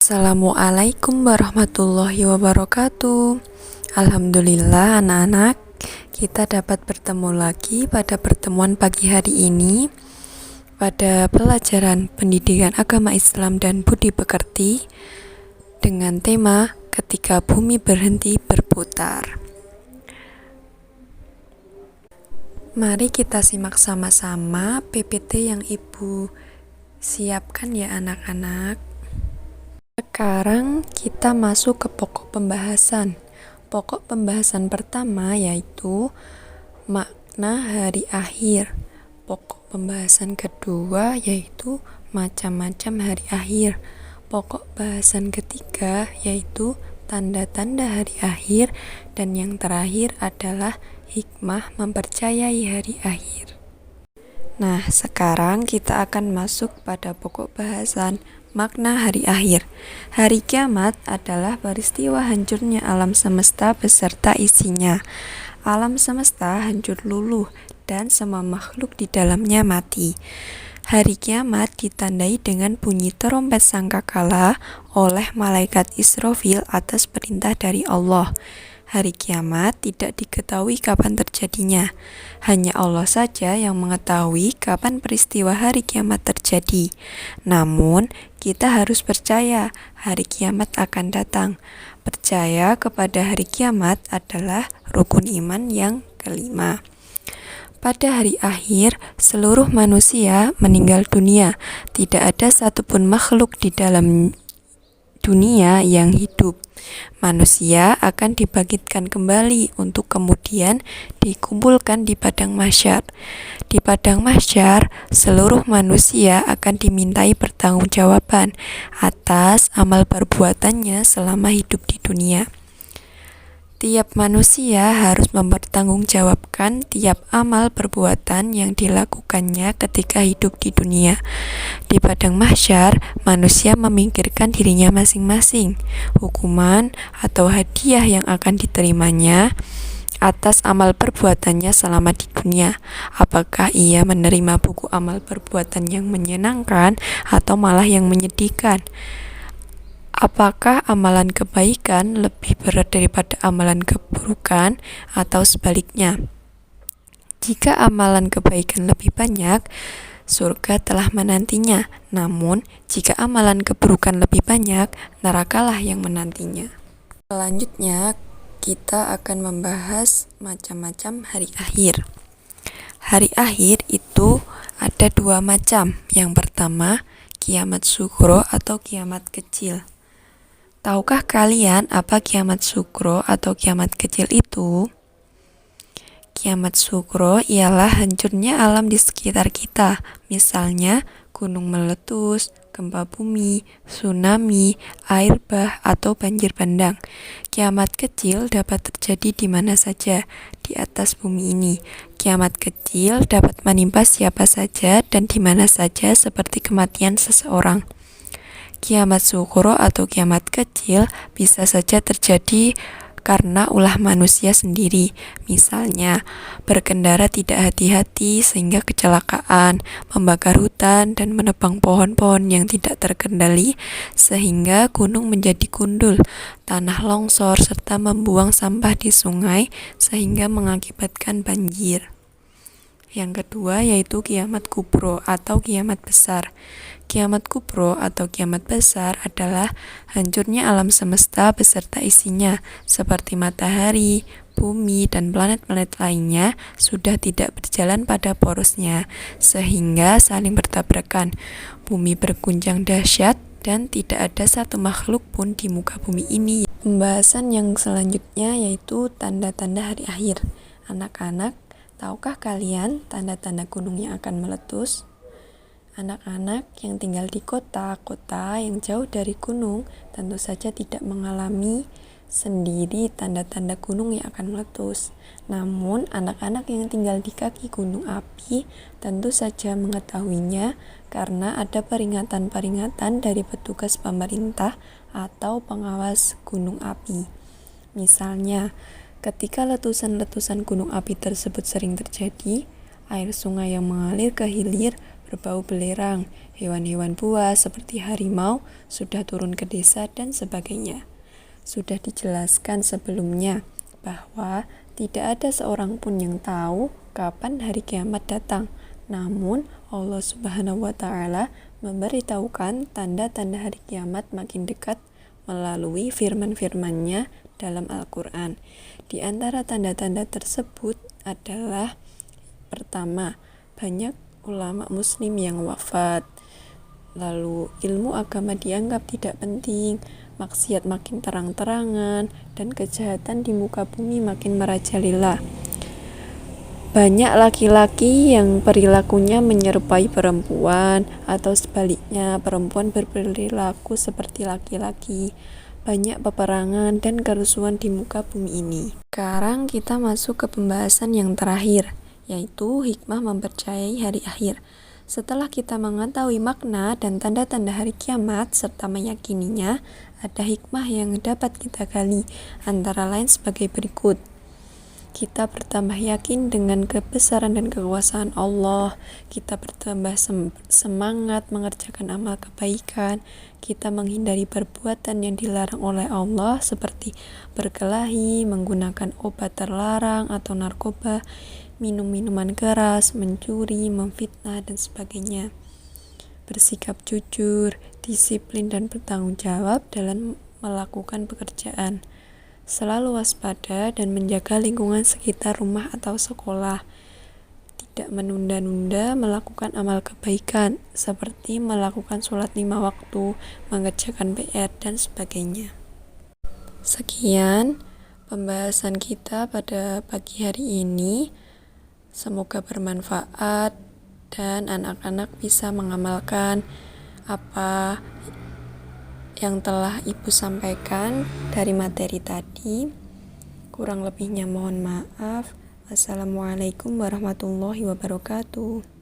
Assalamualaikum warahmatullahi wabarakatuh. Alhamdulillah anak-anak, kita dapat bertemu lagi pada pertemuan pagi hari ini pada pelajaran Pendidikan Agama Islam dan Budi Pekerti dengan tema Ketika Bumi Berhenti Berputar. Mari kita simak sama-sama PPT yang Ibu siapkan ya anak-anak. Sekarang kita masuk ke pokok pembahasan. Pokok pembahasan pertama yaitu makna hari akhir. Pokok pembahasan kedua yaitu macam-macam hari akhir. Pokok bahasan ketiga yaitu tanda-tanda hari akhir. Dan yang terakhir adalah hikmah mempercayai hari akhir. Nah, sekarang kita akan masuk pada pokok bahasan makna hari akhir. Hari kiamat adalah peristiwa hancurnya alam semesta beserta isinya. Alam semesta hancur luluh dan semua makhluk di dalamnya mati. Hari kiamat ditandai dengan bunyi terompet sangkakala oleh malaikat Israfil atas perintah dari Allah. Hari kiamat tidak diketahui kapan terjadinya. Hanya Allah saja yang mengetahui kapan peristiwa hari kiamat terjadi. Namun, kita harus percaya hari kiamat akan datang. Percaya kepada hari kiamat adalah rukun iman yang kelima. Pada hari akhir, seluruh manusia meninggal dunia. Tidak ada satupun makhluk di dalam dunia yang hidup. Manusia akan dibangkitkan kembali untuk kemudian dikumpulkan di padang mahsyar. Di padang mahsyar, seluruh manusia akan dimintai pertanggungjawaban atas amal perbuatannya selama hidup di dunia. Tiap manusia harus mempertanggungjawabkan tiap amal perbuatan yang dilakukannya ketika hidup di dunia. Di padang mahsyar, manusia memikirkan dirinya masing-masing, hukuman atau hadiah yang akan diterimanya atas amal perbuatannya selama di dunia. Apakah ia menerima buku amal perbuatan yang menyenangkan atau malah yang menyedihkan? Apakah amalan kebaikan lebih berat daripada amalan keburukan atau sebaliknya? Jika amalan kebaikan lebih banyak, surga telah menantinya. Namun, jika amalan keburukan lebih banyak, nerakalah yang menantinya. Selanjutnya, kita akan membahas macam-macam hari akhir. Hari akhir itu ada dua macam. Yang pertama, kiamat sugro atau kiamat kecil. Tahukah kalian apa kiamat sugro atau kiamat kecil itu? Kiamat sugro ialah hancurnya alam di sekitar kita, misalnya gunung meletus, gempa bumi, tsunami, air bah, atau banjir bandang. Kiamat kecil dapat terjadi di mana saja di atas bumi ini. Kiamat kecil dapat menimpa siapa saja dan di mana saja seperti kematian seseorang. Kiamat sugro atau kiamat kecil bisa saja terjadi karena ulah manusia sendiri. Misalnya, berkendara tidak hati-hati sehingga kecelakaan, membakar hutan dan menebang pohon-pohon yang tidak terkendali sehingga gunung menjadi gundul, tanah longsor serta membuang sampah di sungai sehingga mengakibatkan banjir. Yang kedua yaitu kiamat kubro atau kiamat besar. Kiamat kubro atau kiamat besar adalah hancurnya alam semesta beserta isinya, seperti matahari, bumi, dan planet-planet lainnya sudah tidak berjalan pada porosnya, sehingga saling bertabrakan. Bumi berguncang dahsyat dan tidak ada satu makhluk pun di muka bumi ini. Pembahasan yang selanjutnya yaitu tanda-tanda hari akhir. Anak-anak, tahukah kalian tanda-tanda gunung yang akan meletus? Anak-anak yang tinggal di kota-kota yang jauh dari gunung tentu saja tidak mengalami sendiri tanda-tanda gunung yang akan meletus. Namun, anak-anak yang tinggal di kaki gunung api tentu saja mengetahuinya karena ada peringatan-peringatan dari petugas pemerintah atau pengawas gunung api. Misalnya, ketika letusan-letusan gunung api tersebut sering terjadi, air sungai yang mengalir ke hilir berbau belerang, hewan-hewan buas seperti harimau sudah turun ke desa dan sebagainya. Sudah dijelaskan sebelumnya bahwa tidak ada seorang pun yang tahu kapan hari kiamat datang. Namun Allah Subhanahu wa Ta'ala memberitahukan tanda-tanda hari kiamat makin dekat melalui firman-firman-Nya dalam Al-Quran. Di antara tanda-tanda tersebut adalah pertama, banyak ulama muslim yang wafat. Lalu ilmu agama dianggap tidak penting, maksiat makin terang-terangan, dan kejahatan di muka bumi makin merajalela. Banyak laki-laki yang perilakunya menyerupai perempuan, atau sebaliknya perempuan berperilaku seperti laki-laki. Banyak peperangan dan kerusuhan di muka bumi ini. Sekarang kita masuk ke pembahasan yang terakhir, yaitu hikmah mempercayai hari akhir. Setelah kita mengetahui makna dan tanda-tanda hari kiamat serta meyakininya, ada hikmah yang dapat kita gali, antara lain sebagai berikut. Kita bertambah yakin dengan kebesaran dan kekuasaan Allah. Kita bertambah semangat mengerjakan amal kebaikan. Kita menghindari perbuatan yang dilarang oleh Allah seperti berkelahi, menggunakan obat terlarang atau narkoba, minum minuman keras, mencuri, memfitnah, dan sebagainya. Bersikap jujur, disiplin, dan bertanggung jawab dalam melakukan pekerjaan. Selalu waspada dan menjaga lingkungan sekitar rumah atau sekolah. Tidak menunda-nunda melakukan amal kebaikan seperti melakukan sholat 5 waktu, mengerjakan PR, dan sebagainya. Sekian pembahasan kita pada pagi hari ini. Semoga bermanfaat dan anak-anak bisa mengamalkan apa yang telah Ibu sampaikan dari materi tadi. Kurang lebihnya mohon maaf. Wassalamualaikum warahmatullahi wabarakatuh.